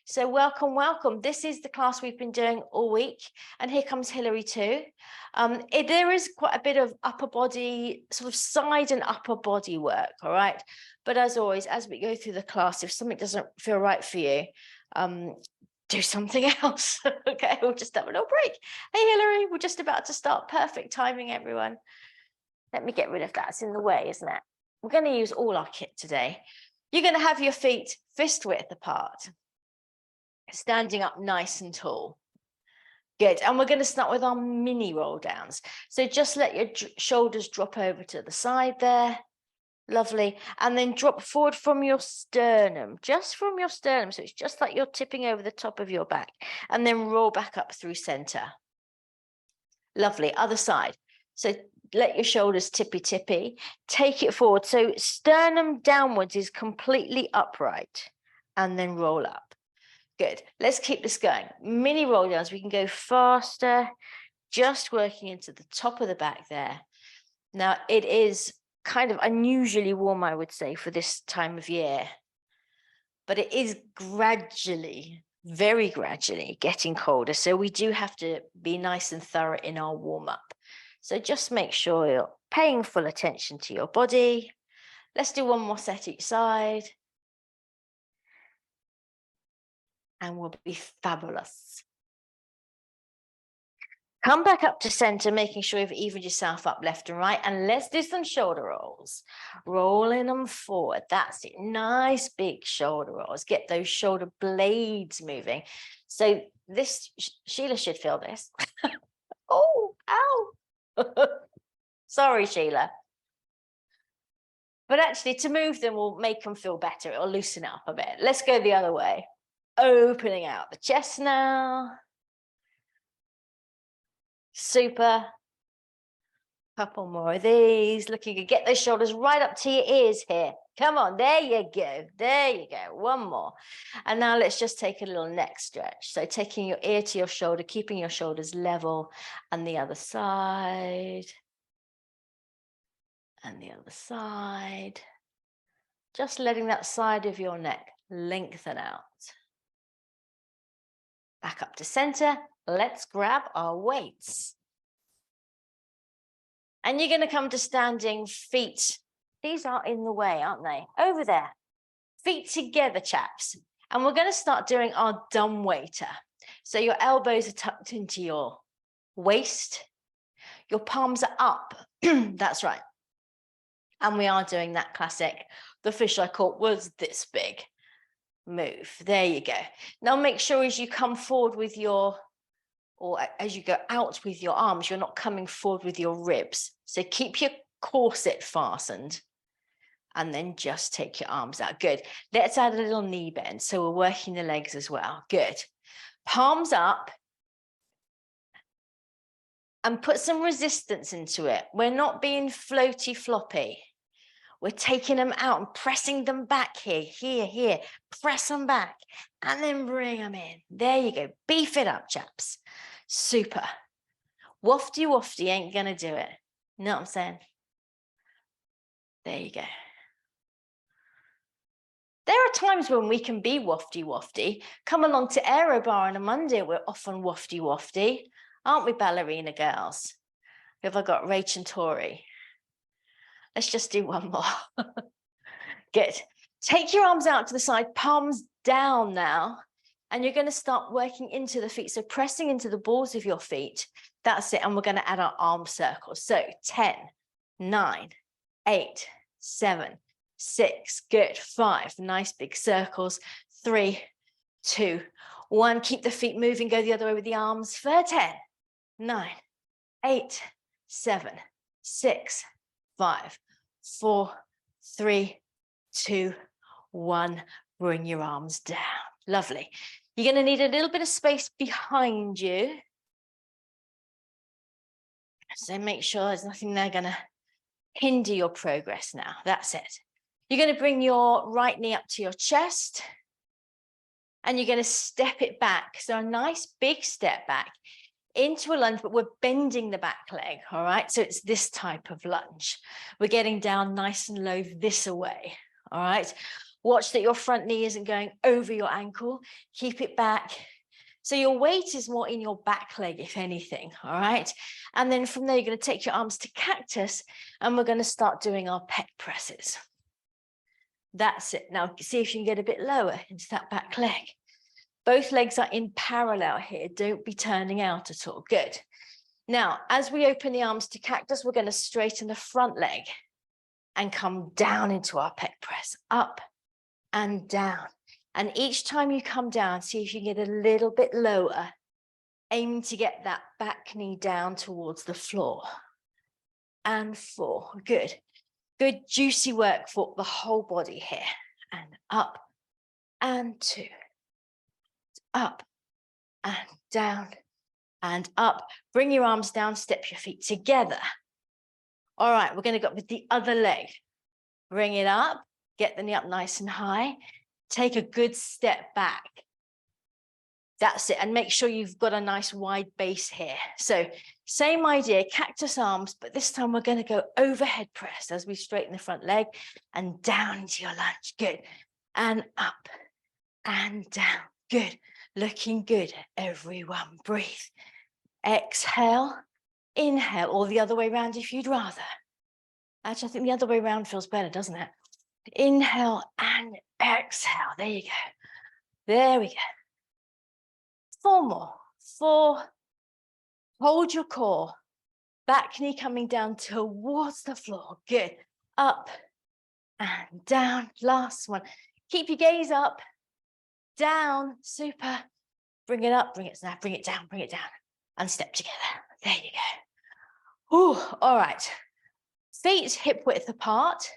So welcome, welcome. This is the class we've been doing all week. And here comes Hillary too. There is quite a bit of upper body, sort of side and upper body work, all right? But as always, as we go through the class, if something doesn't feel right for you, do something else, okay? We'll just have a little break. Hey, Hillary, we're just about to start. Perfect timing, everyone. Let me get rid of that. It's in the way, isn't it? We're going to use all our kit today. You're going to have your feet fist width apart, standing up nice and tall. Good. And we're going to start with our mini roll downs. So just let your shoulders drop over to the side there. Lovely. And then drop forward from your sternum, just from your sternum. So it's just like you're tipping over the top of your back, and then roll back up through center. Lovely. Other side. So let your shoulders tippy. Take it forward. So sternum downwards is completely upright, and then roll up. Good. Let's keep this going. Mini roll downs. We can go faster, just working into the top of the back there. Now, it is kind of unusually warm, I would say, for this time of year, but it is gradually, very gradually getting colder. So we do have to be nice and thorough in our warm up. So just make sure you're paying full attention to your body. Let's do one more set each side. And we'll be fabulous. Come back up to center, making sure you've evened yourself up left and right. And let's do some shoulder rolls. Rolling them forward. That's it. Nice big shoulder rolls. Get those shoulder blades moving. So this, Sheila should feel this. Oh, ow. Sorry, Sheila. But actually, to move them will make them feel better. It'll loosen up a bit. Let's go the other way. Opening out the chest now. Super. Couple more of these. Looking good. Get those shoulders right up to your ears here. Come on. There you go. There you go. One more. And now let's just take a little neck stretch. So taking your ear to your shoulder, keeping your shoulders level, and the other side. And the other side. Just letting that side of your neck lengthen out. Back up to center. Let's grab our weights. And you're going to come to standing feet. These are in the way, aren't they? Over there. Feet together, chaps. And we're going to start doing our dumb waiter. So your elbows are tucked into your waist. Your palms are up. That's right. And we are doing that classic, the fish I caught was this big move. There you go. Now make sure as you come forward with your, or as you go out with your arms, you're not coming forward with your ribs. So keep your corset fastened and then just take your arms out. Good. Let's add a little knee bend. So we're working the legs as well. Good. Palms up. And put some resistance into it. We're not being floaty floppy. We're taking them out and pressing them back here. Press them back and then bring them in. There you go. Beef it up, chaps. Super. Wafty ain't going to do it. You know what I'm saying? There you go. There are times when we can be wafty. Come along to Aero Bar on a Monday. We're often wafty. Aren't we, ballerina girls? Have I got Rach and Tori? Let's just do one more. Good. Take your arms out to the side, palms down now. And you're going to start working into the feet. So pressing into the balls of your feet. That's it. And we're going to add our arm circles. So 10, 9, 8, 7, 6. Good. 5. Nice big circles. 3, 2, 1. Keep the feet moving. Go the other way with the arms for 10, 9, 8, 7, 6, 5, 4, 3, 2, 1. Bring your arms down. Lovely. You're going to need a little bit of space behind you. So make sure there's nothing there going to hinder your progress now. That's it. You're going to bring your right knee up to your chest. And you're going to step it back. So a nice big step back into a lunge, but we're bending the back leg, all right? So it's this type of lunge. We're getting down nice and low this away, all right? Watch that your front knee isn't going over your ankle. Keep it back. So your weight is more in your back leg, if anything, all right? And then from there, you're going to take your arms to cactus, and we're going to start doing our pec presses. That's it. Now, see if you can get a bit lower into that back leg. Both legs are in parallel here. Don't be turning out at all. Good. Now, as we open the arms to cactus, we're going to straighten the front leg and come down into our pec press, up and down. And each time you come down, see if you can get a little bit lower, aiming to get that back knee down towards the floor. And 4, good. Good juicy work for the whole body here. And up and 2, up and down and up. Bring your arms down, step your feet together. All right, we're going to go with the other leg. Bring it up, get the knee up nice and high. Take a good step back. That's it. And make sure you've got a nice wide base here. So same idea, cactus arms, but this time we're going to go overhead press as we straighten the front leg and down into your lunge. Good. And up and down. Good. Looking good, everyone. Breathe. Exhale, inhale, or the other way around if you'd rather. Actually, I think the other way around feels better, doesn't it? Inhale and exhale. There you go. There we go. 4 more. 4. Hold your core. Back knee coming down towards the floor. Good. Up and down. Last one. Keep your gaze up. Down. Super. Bring it up. Bring it down. Bring it down. Bring it down. And step together. There you go. Ooh, all right. Feet hip width apart.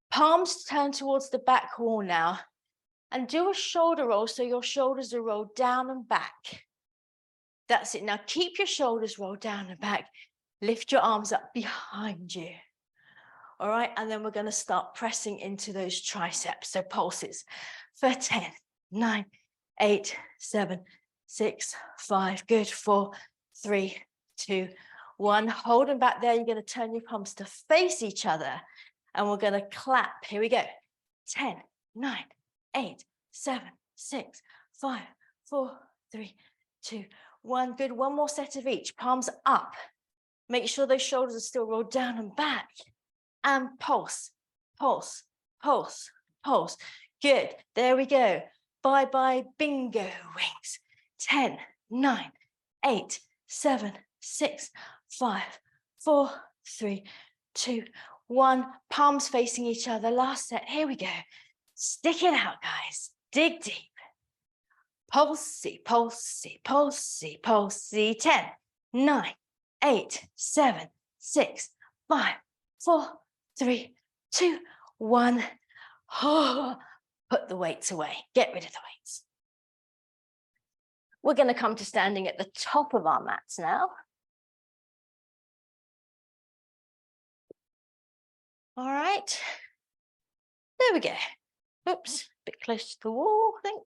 Palms turn towards the back wall now. And do a shoulder roll so your shoulders are rolled down and back. That's it. Now keep your shoulders rolled down and back. Lift your arms up behind you. All right. And then we're going to start pressing into those triceps. So pulses for 10, 9, 8, 7, 6, 5. Good. 4, 3, 2, 1. Hold them back there. You're going to turn your palms to face each other. And we're going to clap. Here we go. 10, 9, 8, 7, 6, 5, 4, 3, 2, 1. Good. One more set of each. Palms up. Make sure those shoulders are still rolled down and back. And pulse, pulse, pulse, pulse. Good. There we go. Bye-bye bingo wings. 10, 9, 8, 7, 6, 5, 4, 3, 2, 1. Palms facing each other. Last set. Here we go. Stick it out, guys. Dig deep. Pulsey, pulsey, pulsey, pulsey. 10, 9, 8, 7, 6, 5, 4, 3, 2, 1. Oh, put the weights away. Get rid of the weights. We're going to come to standing at the top of our mats now. All right. There we go. Oops, a bit close to the wall, I think.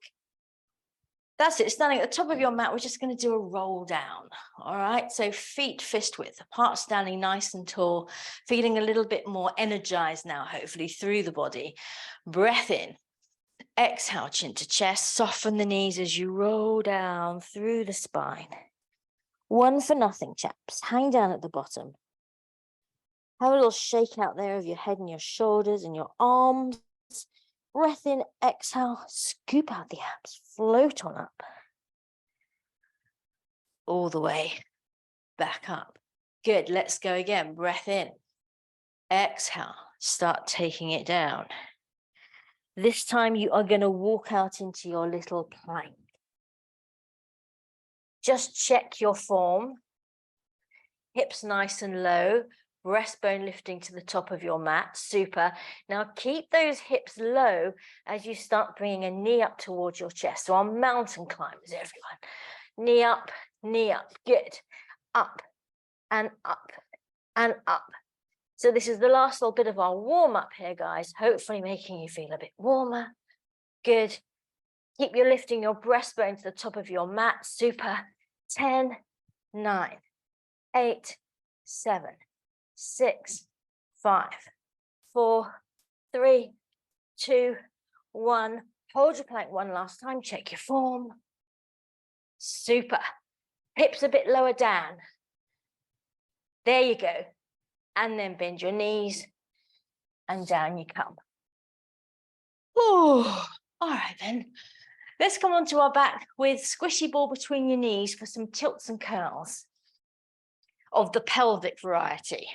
That's it. Standing at the top of your mat, we're just going to do a roll down. All right. So feet fist width apart, standing nice and tall, feeling a little bit more energized now, hopefully through the body. Breath in. Exhale, chin to chest. Soften the knees as you roll down through the spine. One for nothing, chaps. Hang down at the bottom. Have a little shake out there of your head and your shoulders and your arms. Breath in, exhale, scoop out the abs, float on up. All the way back up. Good, let's go again. Breath in, exhale, start taking it down. This time you are going to walk out into your little plank. Just check your form. Hips nice and low. Breastbone lifting to the top of your mat. Super. Now keep those hips low as you start bringing a knee up towards your chest. So our mountain climbers, everyone. Knee up, knee up. Good. Up and up and up. So this is the last little bit of our warm up here, guys. Hopefully making you feel a bit warmer. Good. Keep your lifting your breastbone to the top of your mat. Super. 10, 9, 8, 7, 6, 5, 4, 3, 2, 1. Hold your plank one last time. Check your form. Super. Hips a bit lower down. There you go. And then bend your knees and down you come. Oh, all right then. Let's come onto our back with squishy ball between your knees for some tilts and curls of the pelvic variety.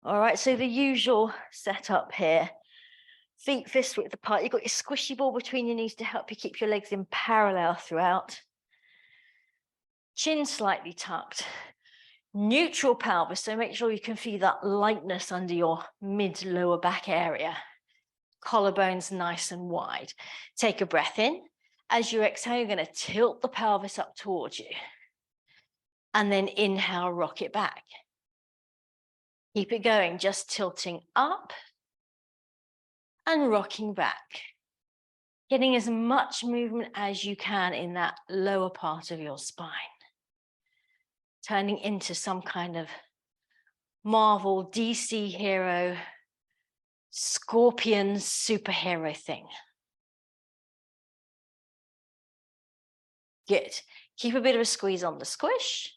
All right, so the usual setup here. Feet fist width apart. You've got your squishy ball between your knees to help you keep your legs in parallel throughout. Chin slightly tucked. Neutral pelvis, so make sure you can feel that lightness under your mid-lower back area. Collarbones nice and wide. Take a breath in. As you exhale, you're going to tilt the pelvis up towards you. And then inhale, rock it back. Keep it going, just tilting up and rocking back. Getting as much movement as you can in that lower part of your spine. Turning into some kind of Marvel, DC hero, Scorpion superhero thing. Good. Keep a bit of a squeeze on the squish.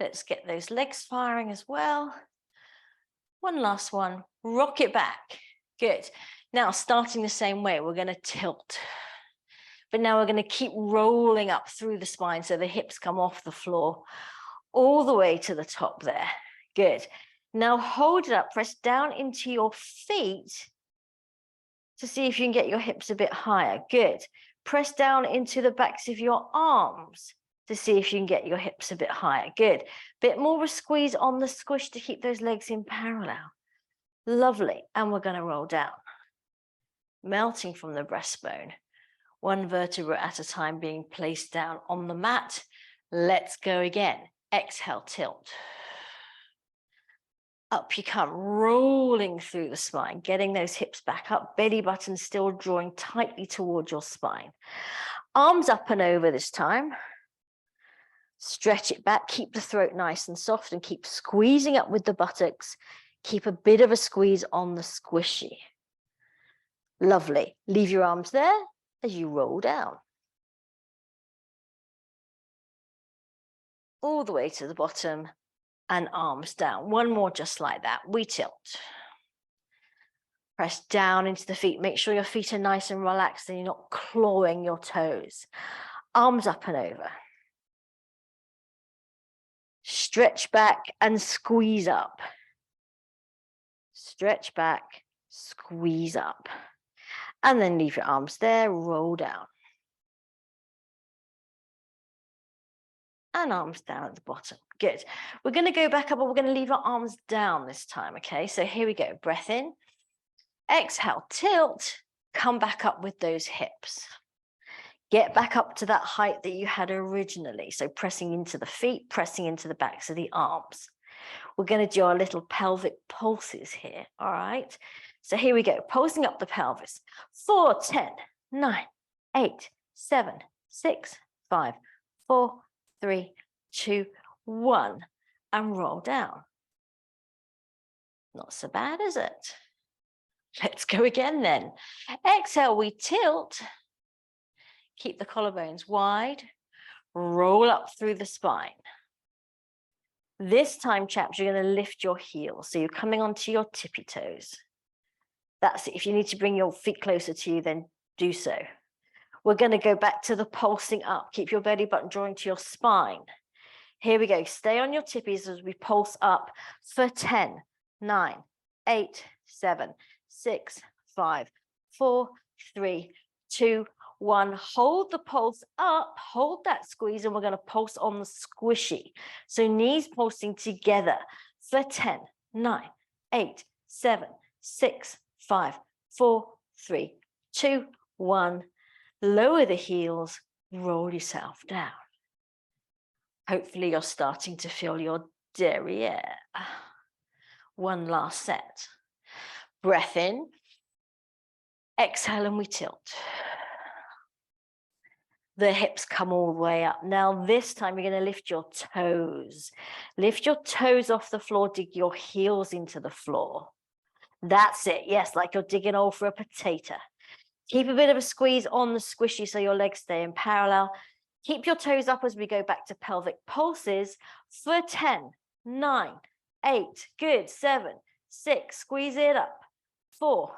Let's get those legs firing as well. One last one. Rock it back. Good. Now, starting the same way, we're going to tilt. But now we're going to keep rolling up through the spine so the hips come off the floor all the way to the top there. Good. Now hold it up, press down into your feet to see if you can get your hips a bit higher. Good. Press down into the backs of your arms to see if you can get your hips a bit higher. Good. Bit more of a squeeze on the squish to keep those legs in parallel. Lovely. And we're going to roll down. Melting from the breastbone. One vertebra at a time being placed down on the mat. Let's go again. Exhale, tilt. Up you come, rolling through the spine, getting those hips back up, belly button still drawing tightly towards your spine. Arms up and over this time. Stretch it back, keep the throat nice and soft and keep squeezing up with the buttocks. Keep a bit of a squeeze on the squishy. Lovely. Leave your arms there as you roll down. All the way to the bottom. And arms down. One more just like that. We tilt. Press down into the feet. Make sure your feet are nice and relaxed and you're not clawing your toes. Arms up and over. Stretch back and squeeze up. Stretch back, squeeze up. And then leave your arms there, roll down. And arms down at the bottom. Good. We're going to go back up, but we're going to leave our arms down this time, okay? So here we go. Breath in. Exhale, tilt. Come back up with those hips. Get back up to that height that you had originally. So pressing into the feet, pressing into the backs of the arms. We're going to do our little pelvic pulses here, all right? So here we go. Pulsing up the pelvis. 4, 10, 9, 8, 7, 6, 5, 4, 3, 2, 1, and roll down. Not so bad, is it? Let's go again then. Exhale, we tilt. Keep the collarbones wide. Roll up through the spine. This time, chaps, you're going to lift your heels. So you're coming onto your tippy toes. That's it. If you need to bring your feet closer to you, then do so. We're going to go back to the pulsing up. Keep your belly button drawing to your spine. Here we go. Stay on your tippies as we pulse up for 10, 9, 8, 7, 6, 5, 4, 3, 2, 1. Hold the pulse up. Hold that squeeze, and we're going to pulse on the squishy. So knees pulsing together for 10, 9, 8, 7, 6, 5, 4, 3, 2, 1. Lower the heels. Roll yourself down. Hopefully you're starting to feel your derriere. One last set. Breath in. Exhale and we tilt. The hips come all the way up. Now this time you're going to lift your toes. Lift your toes off the floor, dig your heels into the floor. That's it. Yes, like you're digging hole for a potato. Keep a bit of a squeeze on the squishy so your legs stay in parallel. Keep your toes up as we go back to pelvic pulses for 10, 9, 8, good, 7, 6, squeeze it up, 4,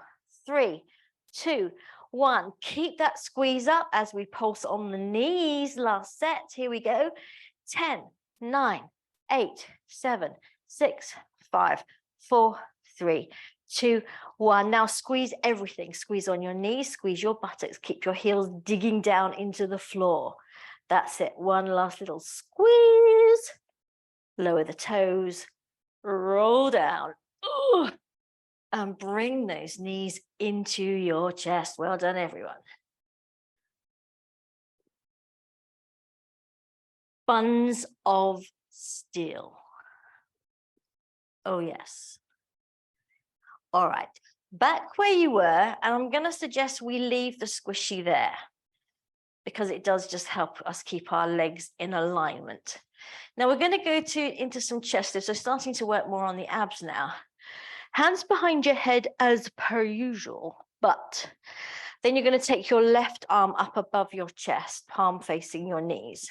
3, 2, 1. Keep that squeeze up as we pulse on the knees. Last set, here we go. 10, 9, 8, 7, 6, 5, 4, 3, 2, 1. Now squeeze everything. Squeeze on your knees, squeeze your buttocks, keep your heels digging down into the floor. That's it. One last little squeeze. Lower the toes, roll down. Ooh, and bring those knees into your chest. Well done, everyone. Buns of steel. Oh, yes. All right, back where you were, and I'm going to suggest we leave the squishy there because it does just help us keep our legs in alignment. Now we're going to go into some chest lifts, so starting to work more on the abs now. Hands behind your head as per usual, but then you're going to take your left arm up above your chest, palm facing your knees.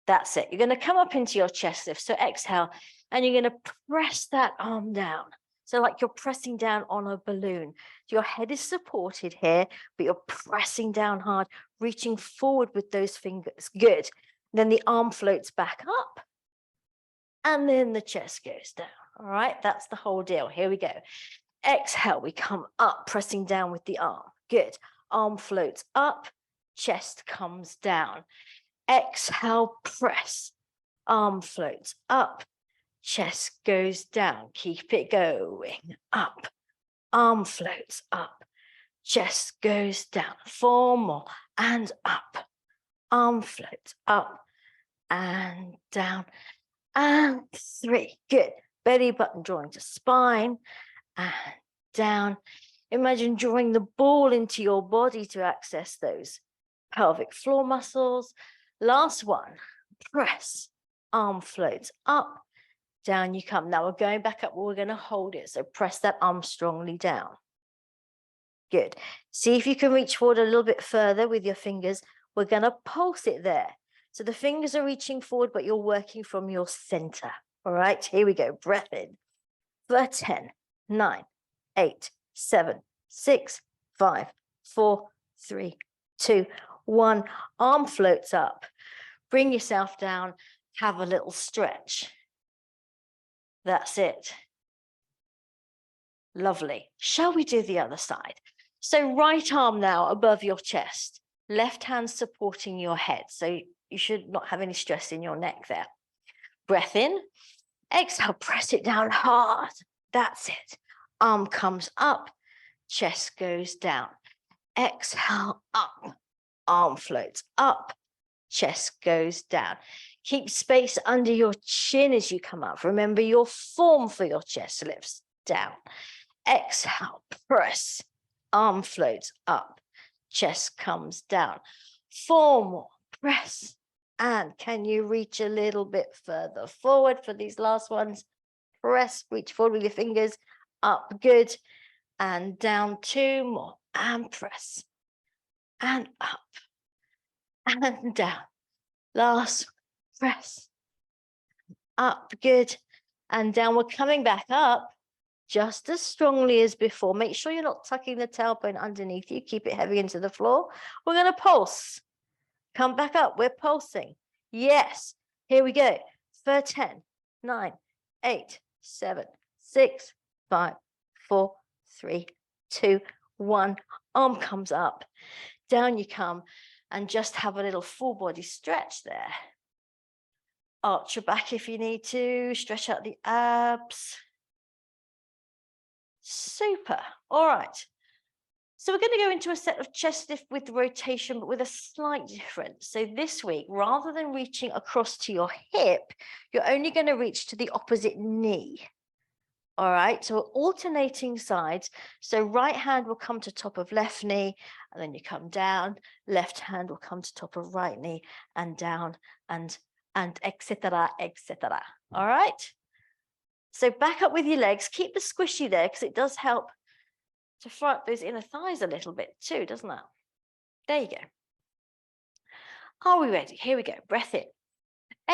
That's it. You're going to come up into your chest lift. So exhale, and you're going to press that arm down. So like you're pressing down on a balloon. So your head is supported here, but you're pressing down hard, reaching forward with those fingers. Good. Then the arm floats back up, and then the chest goes down. All right, that's the whole deal. Here we go. Exhale, we come up, pressing down with the arm. Good. Arm floats up, chest comes down. Exhale, press. Arm floats up, chest goes down. Keep it going. Up. Arm floats up, chest goes down. 4 more and up. Arm floats up and down. And 3. Good. Belly button drawing to spine and down. Imagine drawing the ball into your body to access those pelvic floor muscles. Last one, press, arm floats up, down you come. Now we're going back up, we're going to hold it. So press that arm strongly down. Good. See if you can reach forward a little bit further with your fingers. We're going to pulse it there. So the fingers are reaching forward, but you're working from your center. All right, here we go. Breath in for 10, 9, 8, 7, 6, 5, 4, 3, 2, 1. Arm floats up. Bring yourself down. Have a little stretch. That's it. Lovely. Shall we do the other side? So right arm now above your chest. Left hand supporting your head. So you should not have any stress in your neck there. Breath in. Exhale, press it down hard. That's it. Arm comes up, chest goes down. Exhale, up. Arm floats up, chest goes down. Keep space under your chin as you come up. Remember your form for your chest lifts down. Exhale, press. Arm floats up, chest comes down. 4 more, press. And can you reach a little bit further forward for these last ones? Press, reach forward with your fingers, up, good. And down 2 more, and press. And up, and down. Last, press. Up, good. And down, we're coming back up just as strongly as before. Make sure you're not tucking the tailbone underneath you. Keep it heavy into the floor. We're going to pulse. Come back up. We're pulsing. Yes. Here we go. For 10, 9, 8, 7, 6, 5, 4, 3, 2, 1. Arm comes up. Down you come. And just have a little full body stretch there. Arch your back if you need to. Stretch out the abs. Super. All right. So we're going to go into a set of chest lift with rotation, but with a slight difference. So this week, rather than reaching across to your hip, you're only going to reach to the opposite knee. All right, so alternating sides. So right hand will come to top of left knee, and then you come down. Left hand will come to top of right knee and down, and etc., etc. All right. So back up with your legs. Keep the squishy there because it does help to fry up those inner thighs a little bit too, doesn't that? There you go. Are we ready? Here we go. Breath in.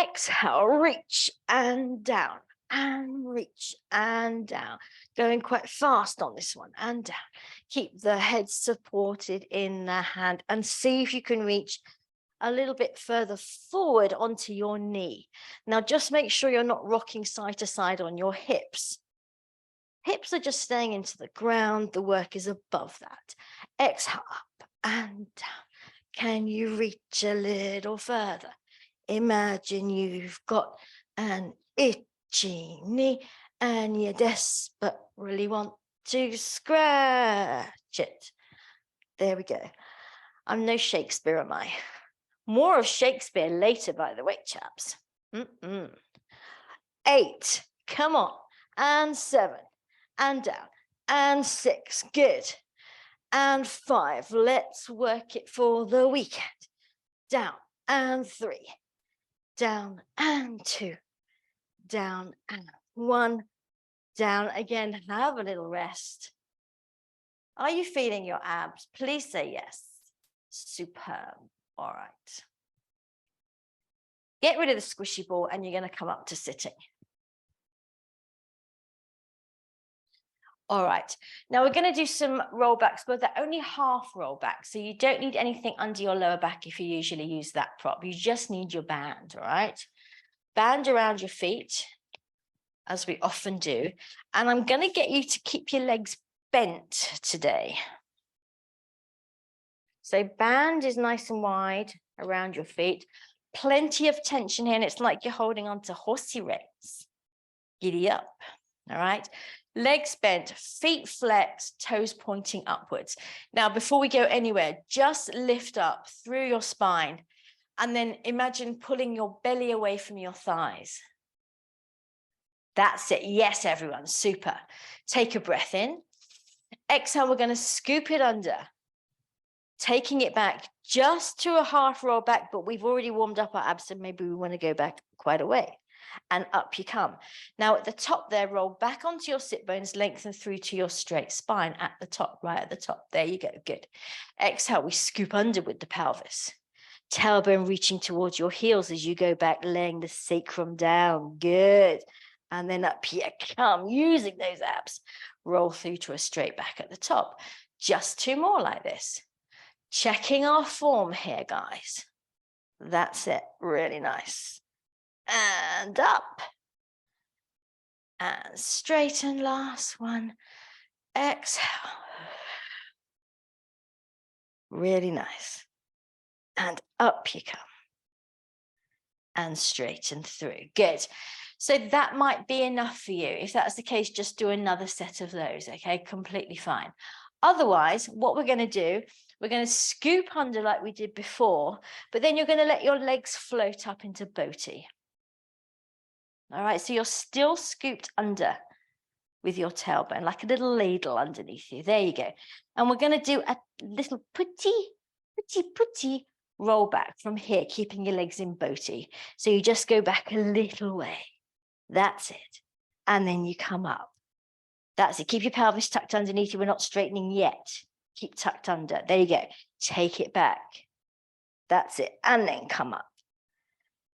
Exhale, reach and down. And reach and down, going quite fast on this one, and down. Keep the head supported in the hand and see if you can reach a little bit further forward onto your knee. Now just make sure you're not rocking side to side on your hips. Hips are just staying into the ground. The work is above that. Exhale, up and down. Can you reach a little further? Imagine you've got an itchy knee and you desperately want to scratch it. There we go. I'm no Shakespeare, am I? More of Shakespeare later, by the way, chaps. 8, come on, and 7, and down, and 6, good, and 5, let's work it for the weekend. Down, and 3, down, and 2, down, and 1, down again. Have a little rest. Are you feeling your abs? Please say yes. Superb. All right. Get rid of the squishy ball and you're going to come up to sitting. All right. Now we're going to do some rollbacks, but they're only half rollbacks. So you don't need anything under your lower back if you usually use that prop. You just need your band, all right? Band around your feet, as we often do. And I'm going to get you to keep your legs bent today. So band is nice and wide around your feet. Plenty of tension here, and it's like you're holding on to horsey reins. Giddy up, all right? Legs bent, feet flexed, toes pointing upwards. Now, before we go anywhere, just lift up through your spine, and then imagine pulling your belly away from your thighs. That's it. Yes, everyone. Super. Take a breath in. Exhale, we're going to scoop it under. Taking it back just to a half roll back, but we've already warmed up our abs, so maybe we want to go back quite a way. And up you come. Now at the top there, roll back onto your sit bones, lengthen through to your straight spine at the top, right at the top. There you go. Good. Exhale, we scoop under with the pelvis. Tailbone reaching towards your heels as you go back, laying the sacrum down. Good. And then up you come, using those abs. Roll through to a straight back at the top. Just 2 more like this. Checking our form here, guys. That's it. Really nice. And up. And straighten. Last one. Exhale. Really nice. And up you come. And straighten through. Good. So that might be enough for you. If that's the case, just do another set of those, okay? Completely fine. Otherwise, what we're going to do, we're going to scoop under like we did before, but then you're going to let your legs float up into boaty. All right, so you're still scooped under with your tailbone, like a little ladle underneath you. There you go. And we're going to do a little pretty roll back from here, keeping your legs in boaty. So you just go back a little way. That's it. And then you come up. That's it. Keep your pelvis tucked underneath you. We're not straightening yet. Keep tucked under. There you go. Take it back. That's it. And then come up.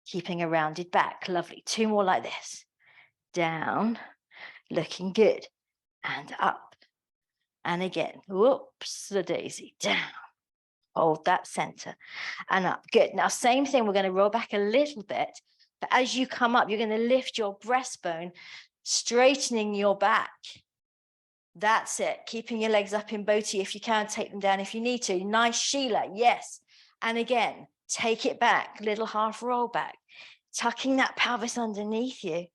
Keeping a rounded back. Lovely. 2 more like this. Down. Looking good. And up. And again. Whoops, the daisy. Down. Hold that center. And up. Good. Now, same thing. We're going to roll back a little bit. But as you come up, you're going to lift your breastbone, straightening your back. That's it. Keeping your legs up in boaty. If you can, take them down if you need to. Nice Sheila. Yes. And again, take it back. Little half roll back. Tucking that pelvis underneath you.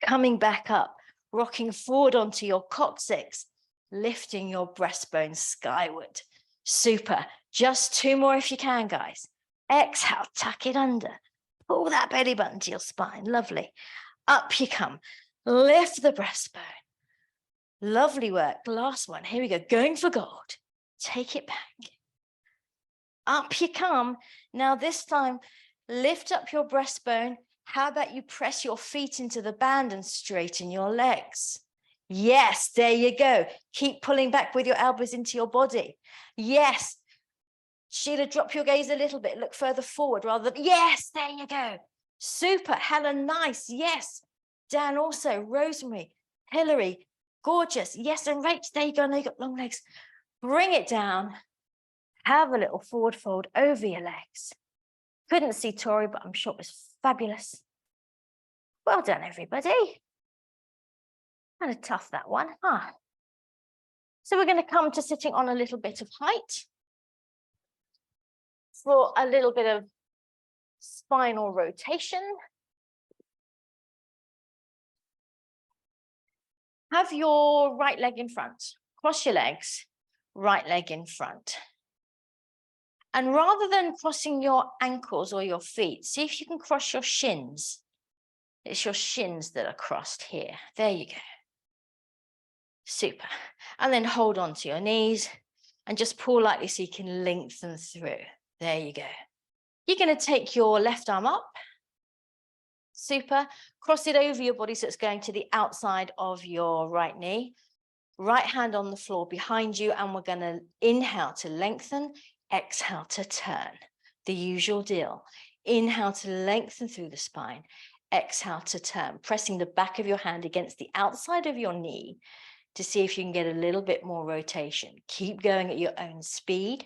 Coming back up. Rocking forward onto your coccyx. Lifting your breastbone skyward. Super. Just 2 more if you can, guys. Exhale. Tuck it under. Pull that belly button to your spine. Lovely. Up you come. Lift the breastbone. Lovely work. Last one. Here we go. Going for gold. Take it back. Up you come. Now this time, lift up your breastbone. How about you press your feet into the band and straighten your legs? Yes, there you go. Keep pulling back with your elbows into your body. Yes. Sheila, drop your gaze a little bit. Look further forward rather than, yes, there you go. Super. Helen, nice. Yes. Dan also. Rosemary. Hillary. Gorgeous. Yes, and Rach, there you go. Now you got long legs. Bring it down. Have a little forward fold over your legs. Couldn't see Tori, but I'm sure it was fabulous. Well done, everybody. Kind of tough, that one, huh? So we're going to come to sitting on a little bit of height for a little bit of spinal rotation. Have your right leg in front. Cross your legs, right leg in front. And rather than crossing your ankles or your feet, see if you can cross your shins. It's your shins that are crossed here. There you go. Super. And then hold on to your knees and just pull lightly so you can lengthen through. There you go. You're going to take your left arm up. Super. Cross it over your body so it's going to the outside of your right knee. Right hand on the floor behind you, and we're going to inhale to lengthen, exhale to turn. The usual deal. Inhale to lengthen through the spine. Exhale to turn, pressing the back of your hand against the outside of your knee to see if you can get a little bit more rotation. Keep going at your own speed.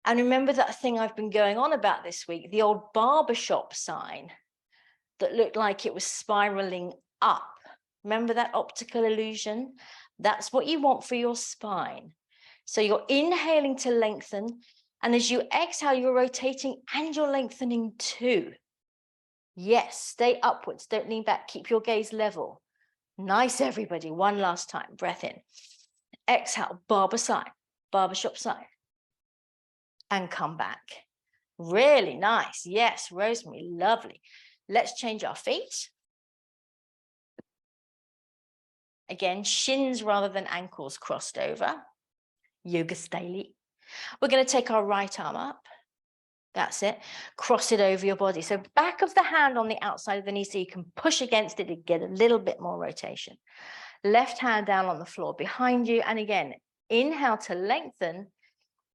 And remember that thing I've been going on about this week, the old barbershop sign that looked like it was spiraling up. Remember that optical illusion? That's what you want for your spine. So you're inhaling to lengthen, and as you exhale, you're rotating and you're lengthening too. Yes, stay upwards, don't lean back, keep your gaze level. Nice, everybody. One last time, breath in. Exhale, barber side, barbershop side. And come back. Really nice. Yes, Rosemary, lovely. Let's change our feet. Again, shins rather than ankles crossed over. Yoga style. We're going to take our right arm up. That's it. Cross it over your body. So back of the hand on the outside of the knee so you can push against it to get a little bit more rotation. Left hand down on the floor behind you. And again, inhale to lengthen.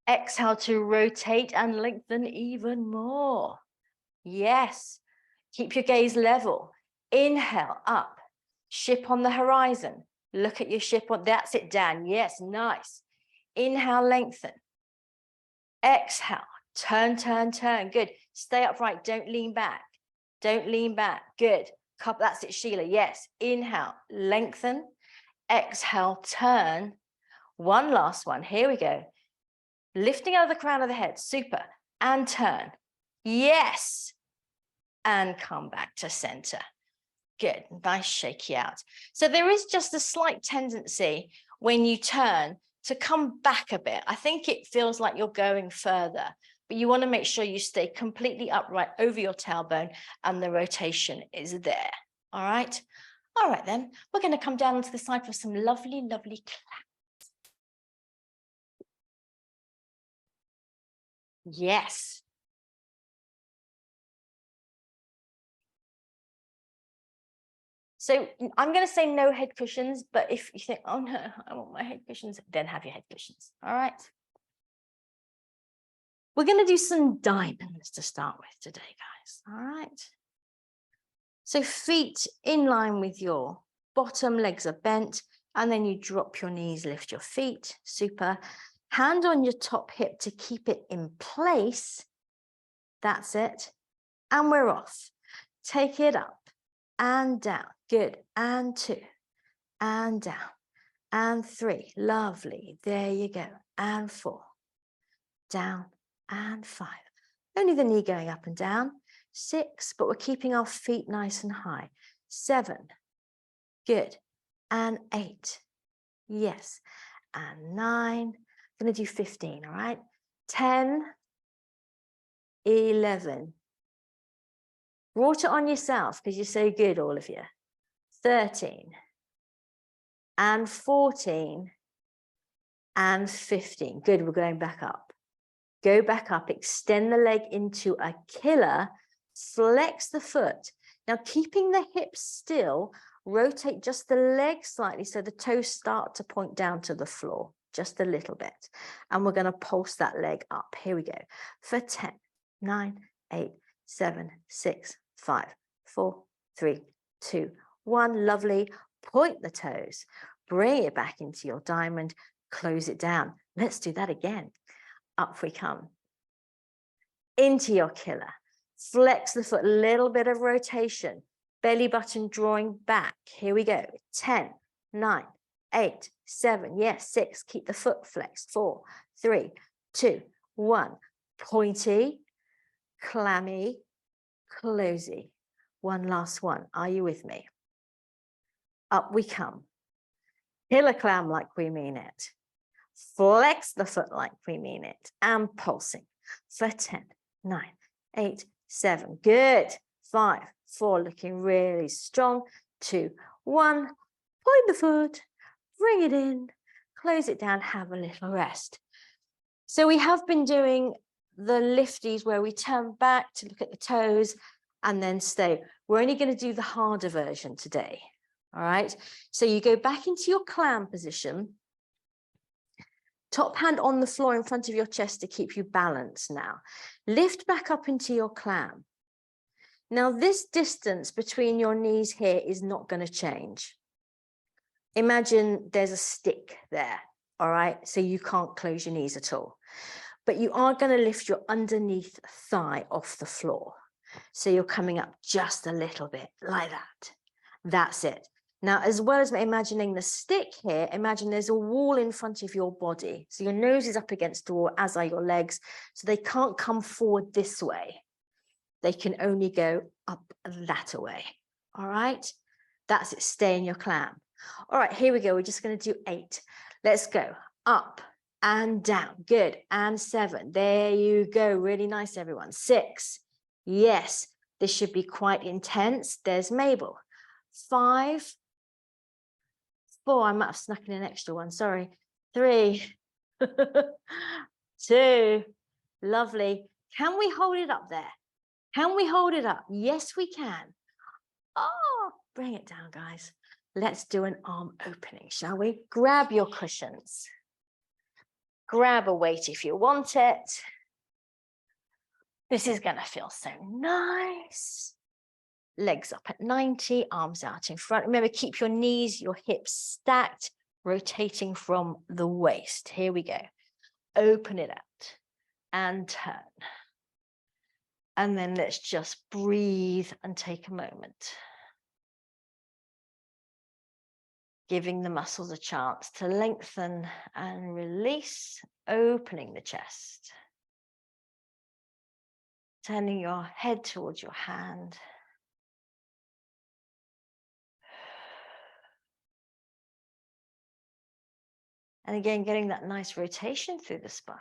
Exhale to rotate and lengthen even more. Yes. Keep your gaze level. Inhale up. Ship on the horizon. Look at your ship on. That's it, Dan. Yes, nice. Inhale, lengthen. Exhale. Turn, turn, turn. Good. Stay upright. Don't lean back. Don't lean back. Good. That's it, Sheila. Yes. Inhale, lengthen. Exhale, turn. One last one. Here we go. Lifting out of the crown of the head. Super. And turn. Yes. And come back to center. Good. Nice shaky out. So there is just a slight tendency when you turn to come back a bit. I think it feels like you're going further, but you want to make sure you stay completely upright over your tailbone and the rotation is there. All right. All right, then we're going to come down onto the side for some lovely, lovely claps. Yes. So I'm going to say no head cushions, but if you think, oh no, I want my head cushions, then have your head cushions. All right. We're going to do some diamonds to start with today, guys. All right. So feet in line with your bottom, legs are bent, and then you drop your knees, lift your feet. Super. Hand on your top hip to keep it in place. That's it. And we're off. Take it up and down. Good. And 2 and down and 3. Lovely. There you go. And 4. Down and 5. Only the knee going up and down. 6, but we're keeping our feet nice and high. 7. Good. And 8. Yes. And 9. I'm going to do 15, all right? 10. 11. Brought it on yourself because you're so good, all of you. 13. and 14 and 15. Good, we're going back up. Go back up, extend the leg into a killer, flex the foot. Now, keeping the hips still, rotate just the leg slightly so the toes start to point down to the floor, just a little bit. And we're going to pulse that leg up. Here we go. For 10, 9, 8, 7, 6, 5, 4, 3, 2, 1. Lovely. Point the toes. Bring it back into your diamond. Close it down. Let's do that again. Up we come. Into your killer. Flex the foot, a little bit of rotation. Belly button drawing back. Here we go. 10, 9, 8, 7, yes, 6. Keep the foot flexed. 4, 3, 2, 1. Pointy, clammy, closey. One last one. Are you with me? Up we come. Killer clam like we mean it. Flex the foot like we mean it. And pulsing for 10, 9, 8, 7. Good. 5, 4. Looking really strong. 2, 1. Point the foot. Bring it in. Close it down. Have a little rest. So we have been doing the lifties where we turn back to look at the toes and then stay. We're only going to do the harder version today. All right. So you go back into your clam position. Top hand on the floor in front of your chest to keep you balanced now. Lift back up into your clam. Now, this distance between your knees here is not going to change. Imagine there's a stick there, all right? So you can't close your knees at all. But you are going to lift your underneath thigh off the floor. So you're coming up just a little bit like that. That's it. Now, as well as imagining the stick here, imagine there's a wall in front of your body. So your nose is up against the wall, as are your legs. So they can't come forward this way. They can only go up that way. All right? That's it. Stay in your clam. All right, here we go. We're just going to do 8. Let's go. Up and down. Good. And 7. There you go. Really nice, everyone. 6. Yes, this should be quite intense. There's Mabel. 5. 4, I might have snuck in an extra one, sorry. 3, 2, lovely. Can we hold it up there? Can we hold it up? Yes, we can. Oh, bring it down, guys. Let's do an arm opening, shall we? Grab your cushions. Grab a weight if you want it. This is going to feel so nice. Legs up at 90, arms out in front. Remember, keep your knees, your hips stacked, rotating from the waist. Here we go. Open it out and turn. And then let's just breathe and take a moment. Giving the muscles a chance to lengthen and release, opening the chest. Turning your head towards your hand. And again, getting that nice rotation through the spine.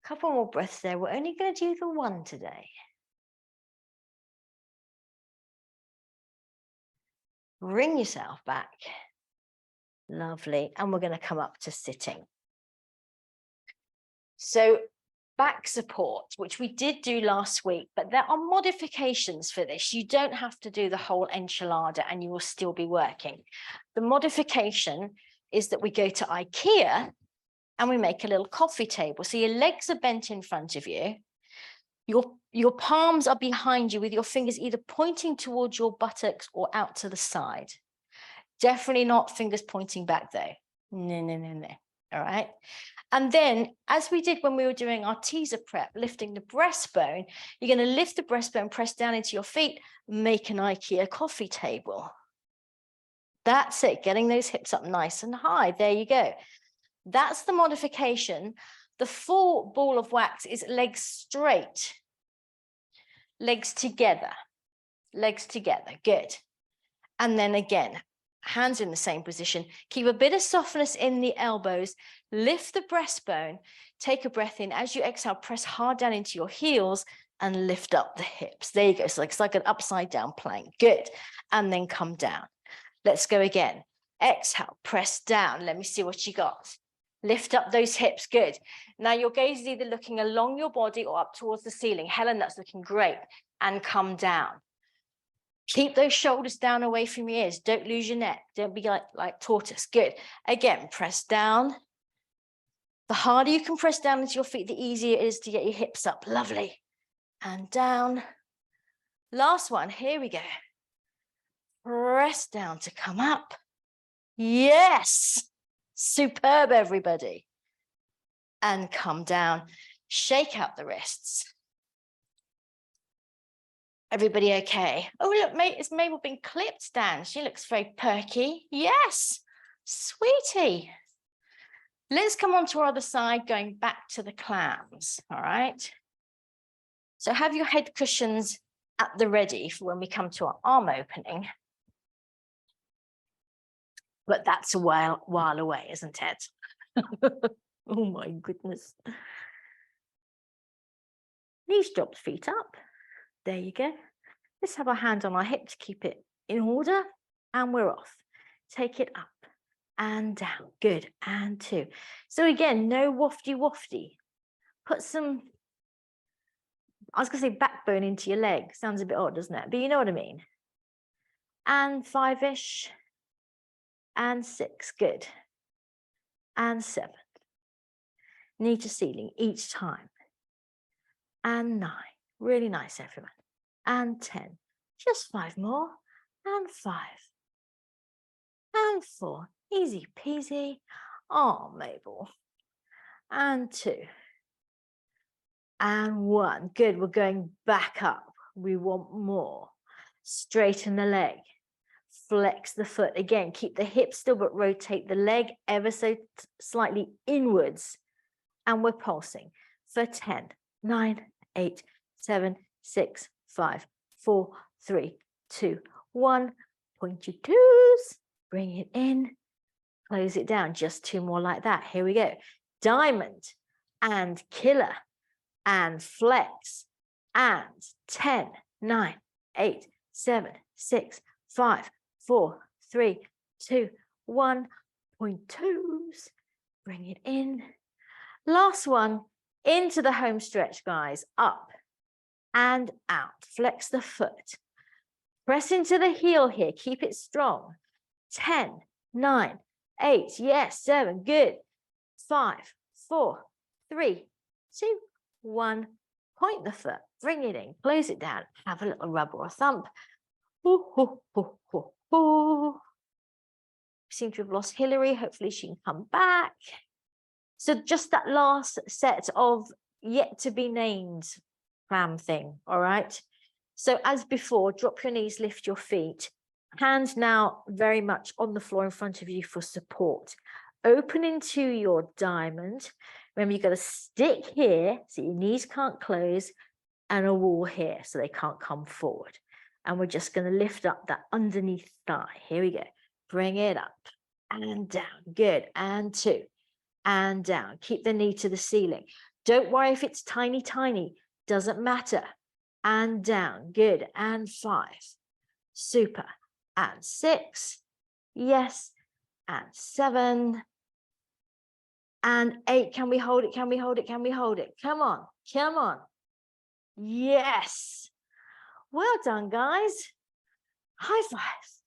Couple more breaths there. We're only going to do the 1 today. Bring yourself back. Lovely. And we're going to come up to sitting. So back support, which we did do last week, but there are modifications for this. You don't have to do the whole enchilada and you will still be working. The modification is that we go to IKEA and we make a little coffee table. So your legs are bent in front of you. Your palms are behind you with your fingers either pointing towards your buttocks or out to the side. Definitely not fingers pointing back though. No. All right. And then, as we did when we were doing our teaser prep, lifting the breastbone, you're going to lift the breastbone, press down into your feet, make an IKEA coffee table. That's it, getting those hips up nice and high. There you go. That's the modification. The full ball of wax is legs straight, legs together, good. And then again, hands in the same position. Keep a bit of softness in the elbows. Lift the breastbone. Take a breath in. As you exhale, press hard down into your heels. and lift up the hips. There you go. So it's like an upside down plank. Good. And then come down. Let's go again. Exhale, press down. Let me see what you got. Lift up those hips. Good. Now your gaze is either looking along your body or up towards the ceiling. Helen, that's looking great. And come down. Keep those shoulders down away from your ears. Don't lose your neck. Don't be like tortoise. Good. Again, press down. The harder you can press down into your feet, the easier it is to get your hips up. Lovely. And down. Last one. Here we go. Press down to come up. Yes. Superb, everybody. And come down. Shake out the wrists. Everybody okay? Oh, look, it's Mabel been clipped down. She looks very perky. Yes. Sweetie. Let's come on to our other side, going back to the clams. All right. So have your head cushions at the ready for when we come to our arm opening. But that's a while away, isn't it? Oh my goodness. Knees dropped, feet up. There you go. Let's have our hand on our hip to keep it in order. And we're off. Take it up and down. Good. And 2. So again, no wafty. Put some, I was going to say backbone into your leg. Sounds a bit odd, doesn't it? But you know what I mean. And 5-ish. And 6. Good. And 7. Knee to ceiling each time. And 9. Really nice, everyone. And 10. Just 5 more. And 5. And 4. Easy peasy. Oh, Mabel. And 2. And 1. Good. We're going back up. We want more. Straighten the leg. Flex the foot. Again, keep the hip still, but rotate the leg ever so slightly inwards. And we're pulsing for 10, 9, 8, 7, 6, 5, 4, 3, 2, 1. Point your toes. Bring it in. Close it down. Just 2 more like that. Here we go. Diamond and killer and flex and 10, 9, 8, 7, 6, 5, 4, 3, 2, 1. Point toes. Bring it in. Last one. Into the home stretch, guys. Up and out. Flex the foot. Press into the heel here. Keep it strong. 10, 9, 8. Yes, 7. Good. 5, 4, 3, 2, 1. Point the foot. Bring it in. Close it down. Have a little rub or a thump. Ooh, ooh, ooh, ooh, ooh. Seem to have lost Hillary. Hopefully she can come back. So just that last set of yet to be named clam thing. All right. So as before, drop your knees, lift your feet. Hands now very much on the floor in front of you for support. Open into your diamond. Remember, you've got to stick here so your knees can't close, and a wall here so they can't come forward. And we're just going to lift up that underneath thigh. Here we go. Bring it up and down. Good. And 2. And down. Keep the knee to the ceiling. Don't worry if it's tiny, tiny. Doesn't matter. And down. Good. And 5. Super. And 6. Yes. And 7. And 8. Can we hold it? Can we hold it? Can we hold it? Come on. Come on. Yes. Well done, guys. High five.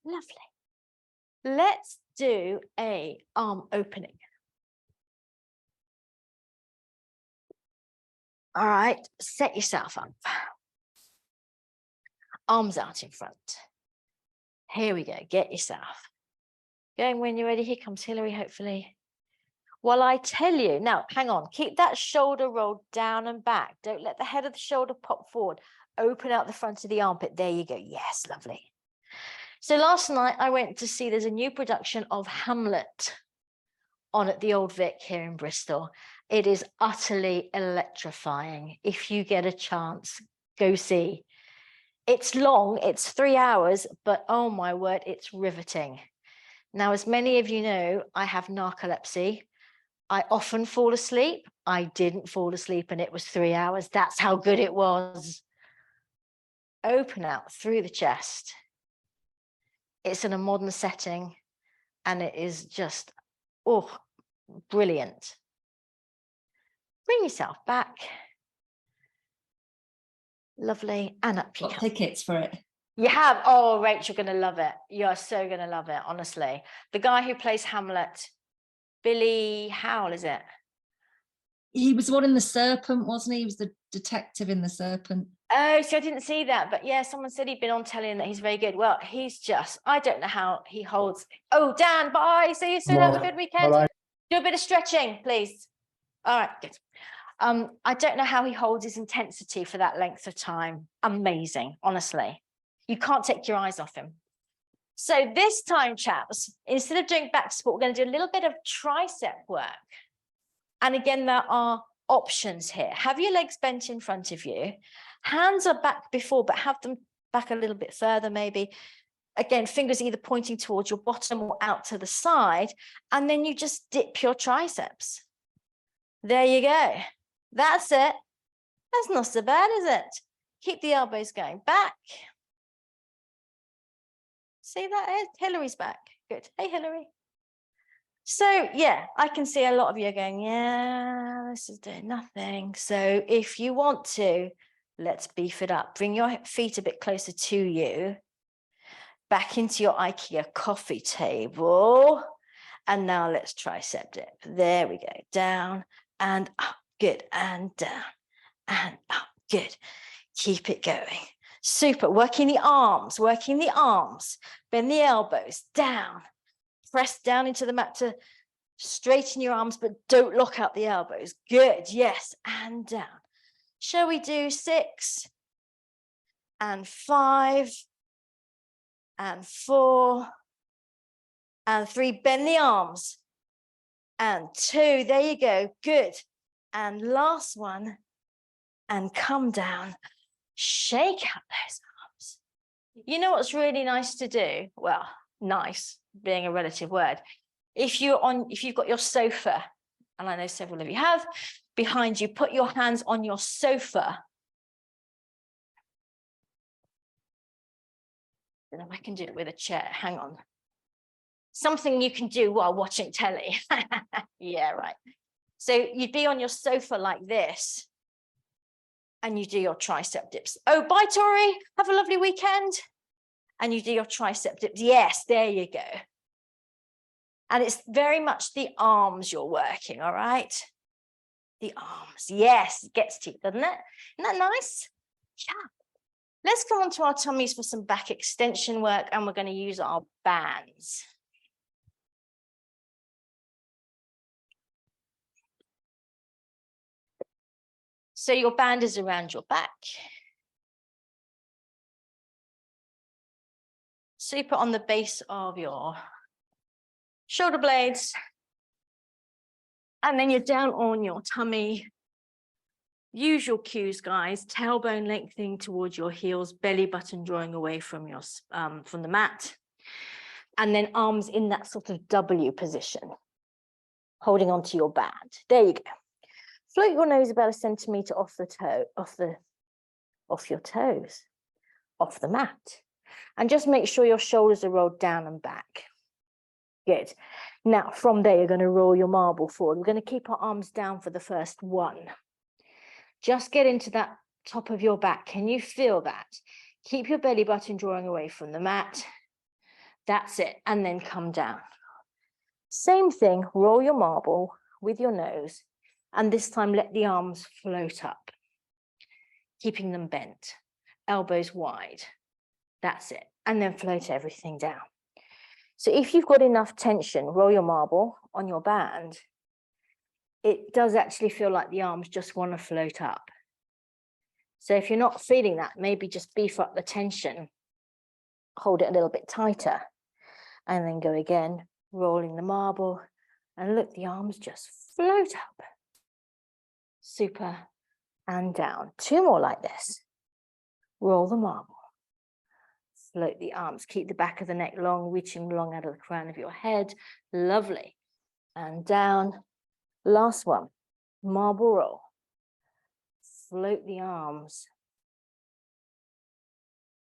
Lovely. Let's do a arm opening. All right, set yourself up. Arms out in front. Here we go. Get yourself going when you're ready. Here comes Hillary, hopefully. While I tell you, now, hang on. Keep that shoulder rolled down and back. Don't let the head of the shoulder pop forward. Open out the front of the armpit. There you go. Yes, lovely. So last night I went to see, there's a new production of Hamlet on at the Old Vic here in Bristol. It is utterly electrifying. If you get a chance, go see. It's long, it's 3 hours, but oh my word, it's riveting. Now, as many of you know, I have narcolepsy. I often fall asleep. I didn't fall asleep and it was 3 hours. That's how good it was. Open out through the chest. It's in a modern setting and it is just, oh, brilliant. Bring yourself back. Lovely. And up you Got come. tickets for it. You have? Oh, Rach, you're going to love it. You're so going to love it, honestly. The guy who plays Hamlet, Billy Howell, is it? He was the one in The Serpent, wasn't he? He was the detective in The Serpent. Oh, so I didn't see that. But yeah, someone said he'd been on telly and that he's very good. Well, he's just, I don't know how he holds. Oh, Dan, bye. See you soon. Have a good weekend. Bye-bye. Do a bit of stretching, please. All right, good. I don't know how he holds his intensity for that length of time. Amazing, honestly. You can't take your eyes off him. So this time, chaps, instead of doing back support, we're going to do a little bit of tricep work. And again, there are options here. Have your legs bent in front of you. Hands are back before, but have them back a little bit further, maybe. Again, fingers either pointing towards your bottom or out to the side. And then you just dip your triceps. There you go. That's it. That's not so bad, is it? Keep the elbows going back. See that? Hillary's back. Good. Hey, Hillary. So, yeah, I can see a lot of you going, yeah, this is doing nothing. So if you want to, let's beef it up. Bring your feet a bit closer to you. Back into your IKEA coffee table. And now let's tricep dip. There we go. Down and up. Good. And down and up. Good. Keep it going. Super. Working the arms, working the arms. Bend the elbows down. Press down into the mat to straighten your arms, but don't lock out the elbows. Good. Yes. And down. Shall we do 6 and 5 and 4 and 3? Bend the arms. And 2. There you go. Good. And last one. And come down. Shake out those arms. You know what's really nice to do? Well, nice being a relative word. If you've got your sofa, and I know several of you have, behind you, put your hands on your sofa. I don't know if I can do it with a chair. Hang on. Something you can do while watching telly. Yeah, right. So you'd be on your sofa like this, and you do your tricep dips. Oh, bye, Tori. Have a lovely weekend. And you do your tricep dips. Yes, there you go. And it's very much the arms you're working, all right? The arms. Yes, it gets to you, doesn't it? Isn't that nice? Yeah. Let's come on to our tummies for some back extension work, and we're going to use our bands. So your band is around your back. Super on the base of your shoulder blades. And then you're down on your tummy. Usual cues, guys. Tailbone lengthening towards your heels, belly button drawing away from your from the mat. And then arms in that sort of W position, holding onto your band. There you go. Float your nose about 1 centimeter off the toe, off your toes, off the mat. And just make sure your shoulders are rolled down and back. Good. Now, from there, you're going to roll your marble forward. We're going to keep our arms down for the first one. Just get into that top of your back. Can you feel that? Keep your belly button drawing away from the mat. That's it. And then come down. Same thing, roll your marble with your nose. And this time, let the arms float up, keeping them bent, elbows wide. That's it. And then float everything down. So if you've got enough tension, roll your marble on your band, it does actually feel like the arms just want to float up. So if you're not feeling that, maybe just beef up the tension, hold it a little bit tighter, and then go again, rolling the marble, and look, the arms just float up. Super, and down. 2 more like this. Roll the marble. Float the arms. Keep the back of the neck long, reaching long out of the crown of your head. Lovely. And down. Last one, marble roll. Float the arms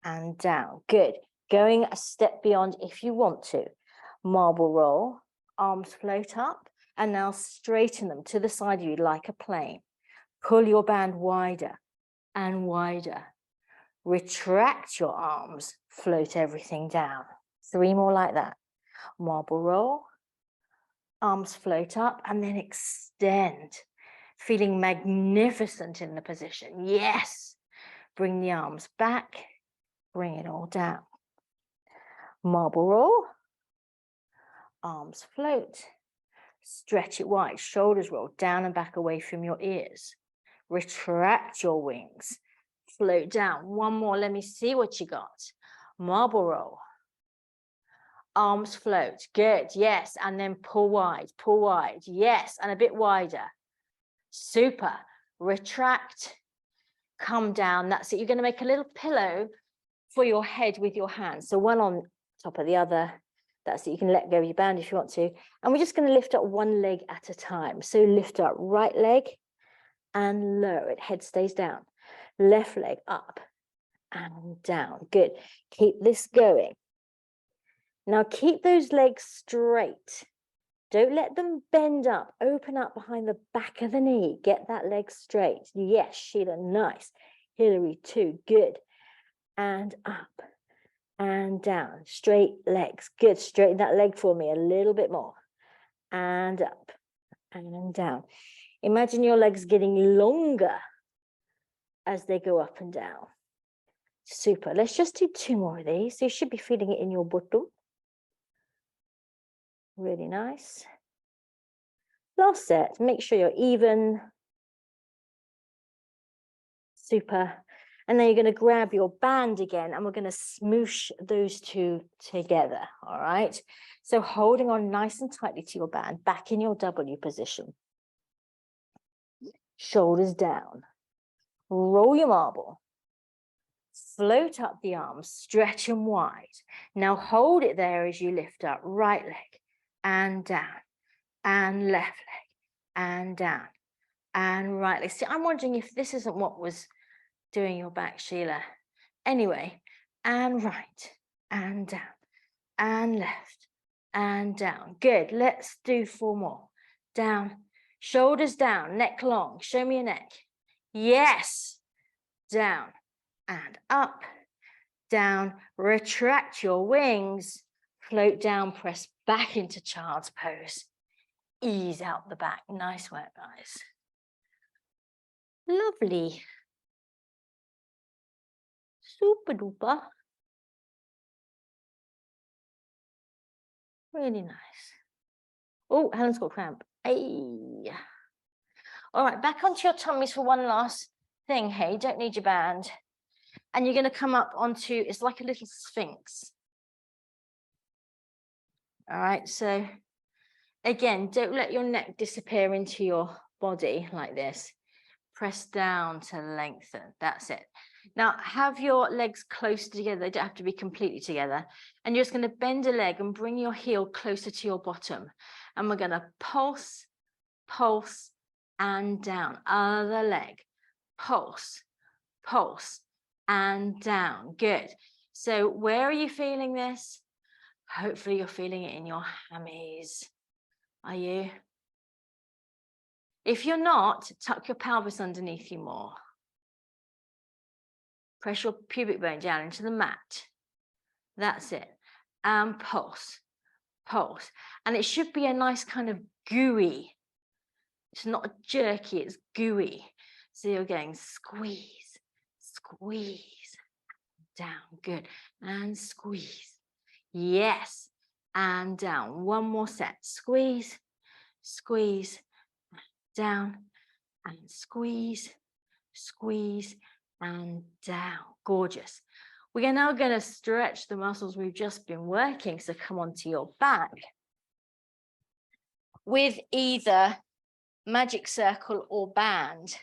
and down. Good. Going a step beyond if you want to. Marble roll, arms float up, and now straighten them to the side of you like a plane. Pull your band wider and wider. Retract your arms, float everything down. 3 more like that. Marble roll, arms float up, and then extend. Feeling magnificent in the position. Yes. Bring the arms back, bring it all down. Marble roll, arms float, stretch it wide, shoulders roll down and back away from your ears. Retract your wings, float down. One more, let me see what you got. Marble roll, arms float, good, yes, and then pull wide, yes, and a bit wider. Super, retract, come down, that's it. You're going to make a little pillow for your head with your hands. So one on top of the other, that's it. You can let go of your band if you want to. And we're just going to lift up one leg at a time. So lift up right leg and lower it, head stays down. Left leg up and down, good. Keep this going. Now keep those legs straight. Don't let them bend up, open up behind the back of the knee. Get that leg straight. Yes, Sheila, nice. Hillary too, good. And up and down, straight legs, good. Straighten that leg for me a little bit more. And up and down. Imagine your legs getting longer as they go up and down. Super. Let's just do 2 more of these. So you should be feeling it in your bottom. Really nice. Last set, make sure you're even. Super. And then you're going to grab your band again and we're going to smoosh those 2 together. All right. So holding on nice and tightly to your band, back in your W position. Shoulders down. Roll your marble. Float up the arms, stretch them wide. Now hold it there as you lift up right leg and down and left leg and down and right leg. See, I'm wondering if this isn't what was doing your back, Sheila. Anyway, and right and down and left and down. Good. Let's do 4 more. Down, shoulders down, neck long. Show me your neck. Yes. Down and up, down. Retract your wings. Float down, press back into child's pose. Ease out the back. Nice work, guys. Lovely. Super duper. Really nice. Oh, Helen's got cramp. Hey. All right, back onto your tummies for one last thing. Hey, don't need your band. And you're going to come up onto, it's like a little sphinx. All right, so again, don't let your neck disappear into your body like this. Press down to lengthen. That's it. Now, have your legs close together. They don't have to be completely together. And you're just going to bend a leg and bring your heel closer to your bottom. And we're going to pulse, pulse, and down. Other leg. Pulse, pulse, and down. Good. So where are you feeling this? Hopefully you're feeling it in your hammies. Are you? If you're not, tuck your pelvis underneath you more. Press your pubic bone down into the mat. That's it. And pulse, pulse. And it should be a nice kind of gooey. It's not jerky, it's gooey. So you're going squeeze, squeeze, down. Good. And squeeze. Yes. And down. One more set. Squeeze, squeeze, down, and squeeze, squeeze, and down. Gorgeous. We are now going to stretch the muscles we've just been working. So come onto your back with either magic circle or band.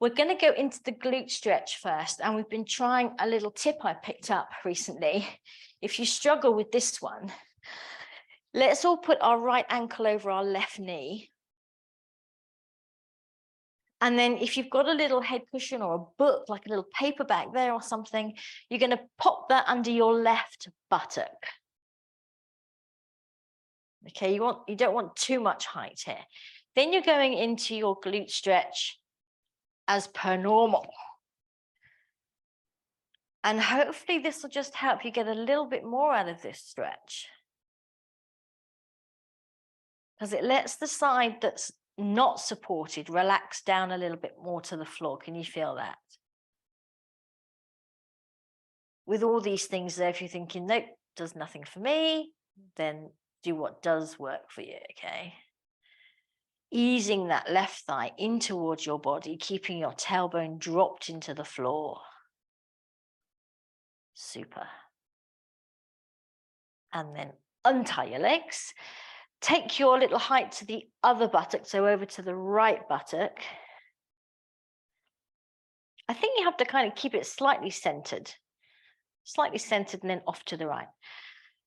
We're going to go into the glute stretch first. And we've been trying a little tip I picked up recently. If you struggle with this one, let's all put our right ankle over our left knee. And then if you've got a little head cushion or a book, like a little paperback there or something, you're going to pop that under your left buttock. Okay, you don't want too much height here. Then you're going into your glute stretch as per normal. And hopefully this will just help you get a little bit more out of this stretch. Because it lets the side that's not supported relax down a little bit more to the floor. Can you feel that? With all these things there, if you're thinking, nope, does nothing for me, then do what does work for you, okay? Easing that left thigh in towards your body, keeping your tailbone dropped into the floor. Super. And then untie your legs. Take your little height to the other buttock, so over to the right buttock. I think you have to kind of keep it slightly centered and then off to the right.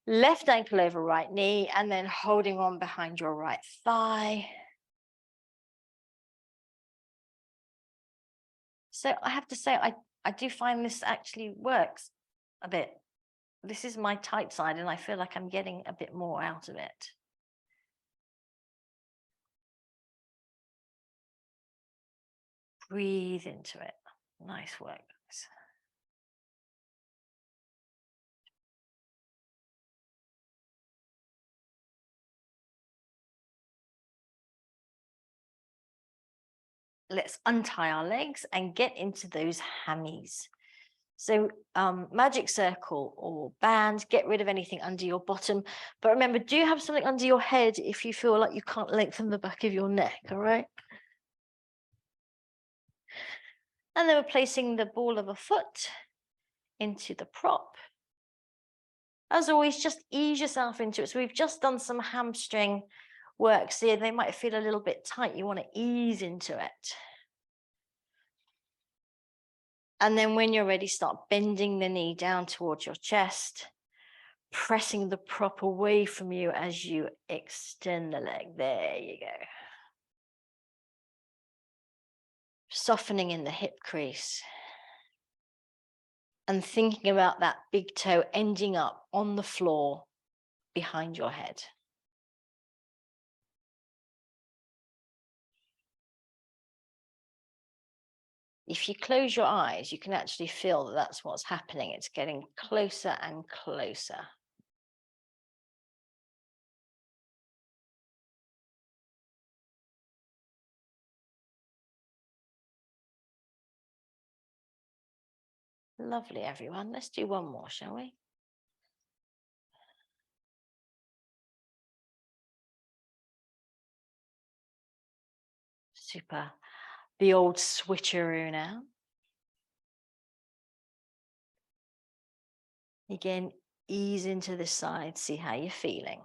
Left ankle over right knee, and then holding on behind your right thigh. So I have to say, I do find this actually works a bit. This is my tight side, and I feel like I'm getting a bit more out of it. Breathe into it. Nice work, guys. Let's untie our legs and get into those hammies. So magic circle or band, get rid of anything under your bottom. But remember, do have something under your head if you feel like you can't lengthen the back of your neck, all right? And then we're placing the ball of a foot into the prop. As always, just ease yourself into it. So we've just done some hamstring work. So they might feel a little bit tight. You want to ease into it. And then when you're ready, start bending the knee down towards your chest, pressing the prop away from you as you extend the leg. There you go. Softening in the hip crease. And thinking about that big toe ending up on the floor behind your head. If you close your eyes, you can actually feel that that's what's happening. It's getting closer and closer. Lovely, everyone. Let's do one more, shall we? Super. The old switcheroo now. Again, ease into this side, see how you're feeling.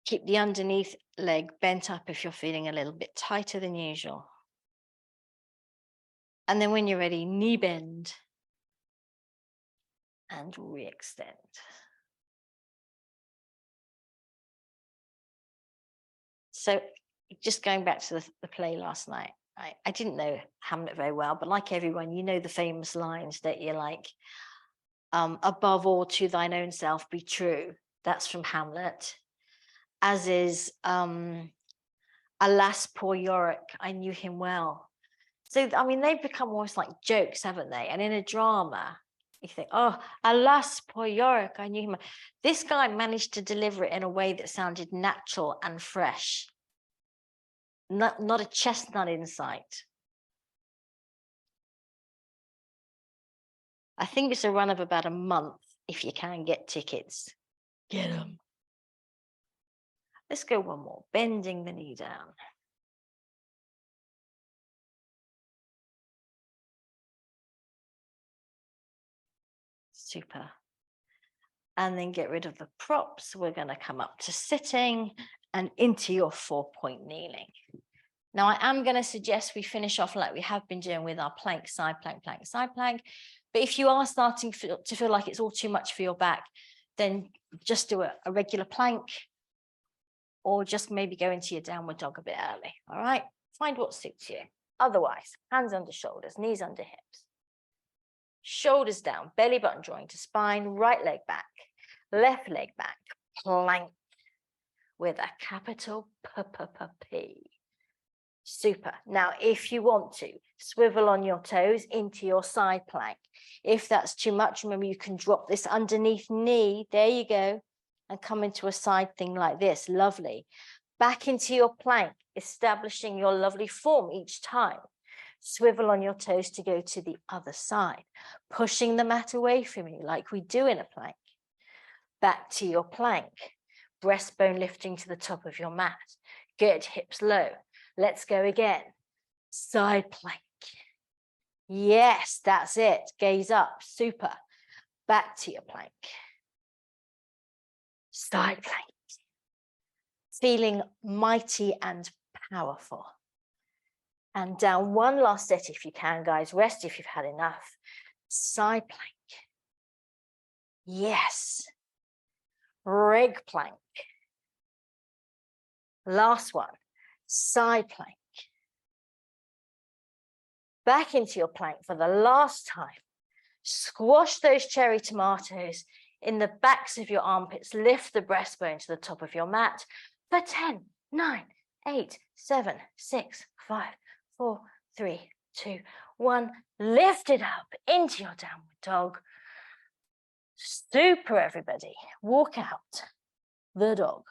Keep the underneath leg bent up if you're feeling a little bit tighter than usual. And then when you're ready, knee bend and re-extend. So just going back to the play last night, I didn't know Hamlet very well, but like everyone, you know the famous lines that you're like, above all to thine own self be true. That's from Hamlet. As is, alas, poor Yorick, I knew him well. So, I mean, they've become almost like jokes, haven't they? And in a drama, you think, oh, alas, poor Yorick, I knew him. This guy managed to deliver it in a way that sounded natural and fresh. Not a chestnut in sight. I think it's a run of about a month if you can get tickets. Get them. Let's go one more. Bending the knee down. Super. And then get rid of the props. We're going to come up to sitting and into your 4-point kneeling. Now, I am going to suggest we finish off like we have been doing with our plank, side plank, plank, side plank. But if you are starting to feel like it's all too much for your back, then just do a regular plank or just maybe go into your downward dog a bit early. All right, Find what suits you. Otherwise, hands under shoulders, knees under hips. Shoulders down, belly button drawing to spine, right leg back, left leg back, plank with a capital P. Super. Now, if you want to, swivel on your toes into your side plank. If that's too much, remember you can drop this underneath knee. There you go. And come into a side thing like this. Lovely. Back into your plank, establishing your lovely form each time. Swivel on your toes to go to the other side, pushing the mat away from you like we do in a plank. Back to your plank, breastbone lifting to the top of your mat. Good, hips low. Let's go again. Side plank. Yes, that's it. Gaze up. Super. Back to your plank. Side plank. Feeling mighty and powerful. And down one last set if you can, guys. Rest if you've had enough. Side plank. Yes. Rig plank. Last one. Side plank. Back into your plank for the last time. Squash those cherry tomatoes in the backs of your armpits. Lift the breastbone to the top of your mat for 10, 9, 8, 7, 6, 5, 4, 3, 2, 1. Lift it up into your downward dog. Super, everybody. Walk out the dog.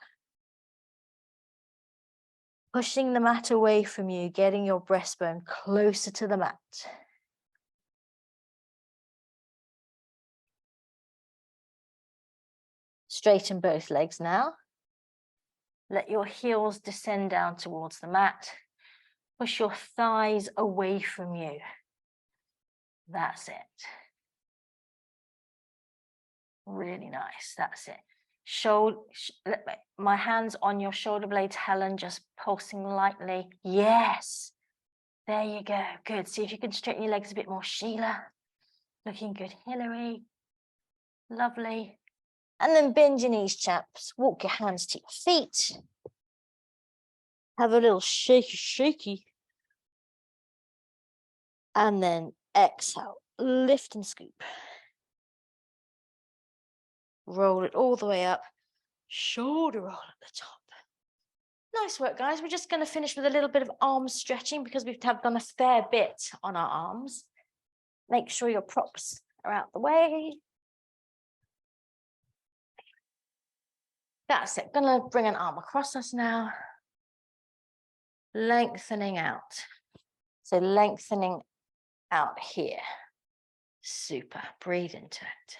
Pushing the mat away from you, getting your breastbone closer to the mat. Straighten both legs now. Let your heels descend down towards the mat. Push your thighs away from you. That's it. Really nice. That's it. My hands on your shoulder blades, Helen, just pulsing lightly. Yes. There you go. Good. See if you can straighten your legs a bit more, Sheila. Looking good, Hillary. Lovely. And then bend your knees, chaps. Walk your hands to your feet. Have a little shaky. And then exhale. Lift and scoop. Roll it all the way up. Shoulder roll at the top. Nice work, guys. We're just going to finish with a little bit of arm stretching because we've done a fair bit on our arms. Make sure your props are out the way. That's it. Going to bring an arm across us now. Lengthening out. So lengthening out here. Super. Breathe into it.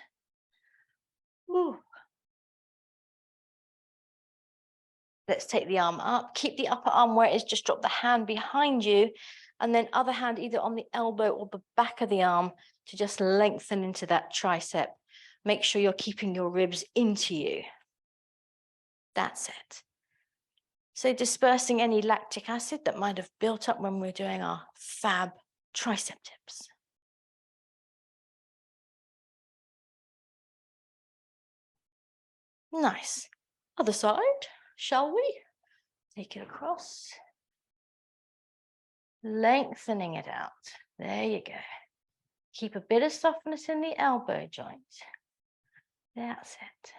Woo. Let's take the arm up. Keep the upper arm where it is. Just drop the hand behind you. And then other hand either on the elbow or the back of the arm to just lengthen into that tricep. Make sure you're keeping your ribs into you. That's it. So dispersing any lactic acid that might have built up when we're doing our fab tricep dips. Nice. Other side, shall we? Take it across. Lengthening it out. There you go. Keep a bit of softness in the elbow joint. That's it.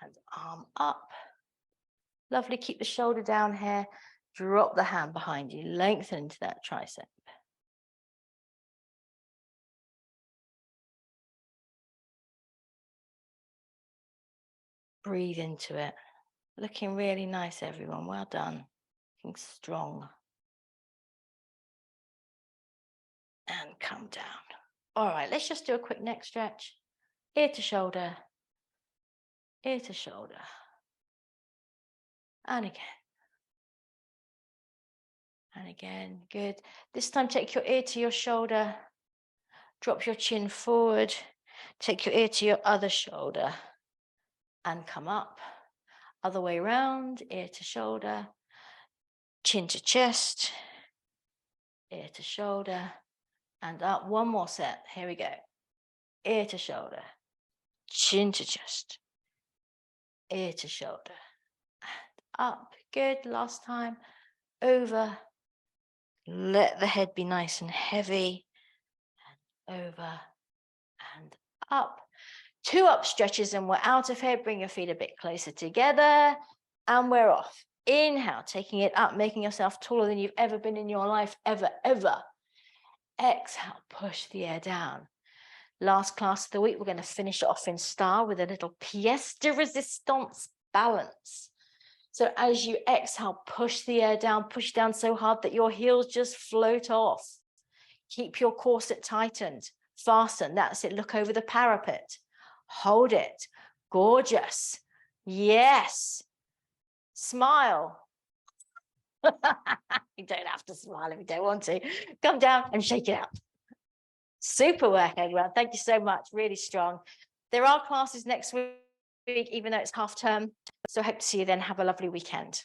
And arm up. Lovely. Keep the shoulder down here. Drop the hand behind you. Lengthen into that tricep. Breathe into it. Looking really nice, everyone. Well done. Looking strong. And come down. All right, let's just do a quick neck stretch. Ear to shoulder. Ear to shoulder. And again. And again. Good. This time, take your ear to your shoulder. Drop your chin forward. Take your ear to your other shoulder. And come up. Other way around. Ear to shoulder. Chin to chest. Ear to shoulder. And up. One more set. Here we go. Ear to shoulder. Chin to chest. ear to shoulder, and up. Good. Last time. Over. Let the head be nice and heavy. And over and up. 2 up stretches and we're out of here. Bring your feet a bit closer together and we're off. Inhale, taking it up, making yourself taller than you've ever been in your life, ever. Exhale, push the air down. Last class of the week, we're going to finish off in style with a little pièce de résistance balance. So as you exhale, push the air down, push down so hard that your heels just float off. Keep your corset tightened, fasten. That's it. Look over the parapet. Hold it. Gorgeous. Yes. Smile. You don't have to smile if you don't want to. Come down and shake it out. Super work, everyone. Thank you so much. Really strong. There are classes next week, even though it's half term. So I hope to see you then. Have a lovely weekend.